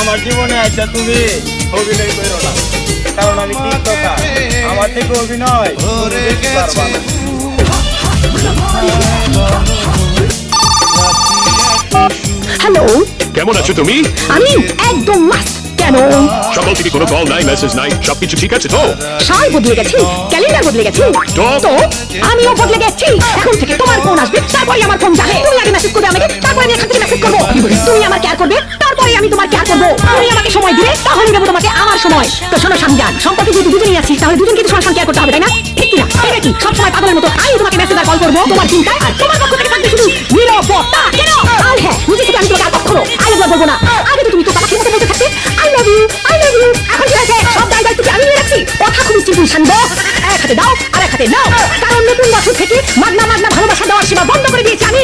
আমার জীবনে আইসা তুমি অভিনয় করো না, কারণ আমি টিকটকার। আমার থেকে অভিনয় তুমি দেখতে পারবা না। হ্যালো, কেমন আছো তুমি? আমি একদম মাস্ত। কেন? সকাল থেকে কোনো কল নাই, মেসেজ নাই, সবকিছু ঠিক আছে তো? সাল বদলে গেছে, ক্যালেন্ডার বদলে গেছে, তো আমিও বদলে গেছি। এখন থেকে তোমার ফোন আসবে, তারপরে আমার ফোন যাবে। তুমি আগে মেসেজ করবে আমাকে, তারপরে আমি এখান থেকে মেসেজ করবো। তুমি আমার কেয়ার করবে, তারপরে আমি তোমার কেয়ার করবো। তুমি আমাকে সময় দিলে, তাহলে দেবো তোমাকে আমার সময়। তো শোনো সামজান, সম্পর্কে যেহেতু দুজনেই আছি, তাহলে দুজনকে তো সমান কেয়ার করতে হবে, তাই না? ঠিক কিনা? এটা কি সবসময় পাগলের মতো আমি তোমাকে মেসেজ আর কল করবো তোমার চিন্তায়, আর তোমার পক্ষ থেকে থাকবে শুধু নীরবতা? কেন? আর হ্যাঁ, নিজে থেকে আমি তোমাকে আর কখনো আই লাভ বলবো না। আগে তো তুমি তো আমাকে মতো বলতে থাকতে I love you, I love you. এখন কি হয়েছে? সব দায়িত্ব আমি নিয়ে রাখছি। কথা খুবই সিম্পল শান্ত, এক হাতে দাও আর এক হাতে নাও। কারণ নতুন বছর থেকে মাগনা মাগনা ভালোবাসা দেওয়ার সীমা বন্ধ করে দিয়েছি আমি।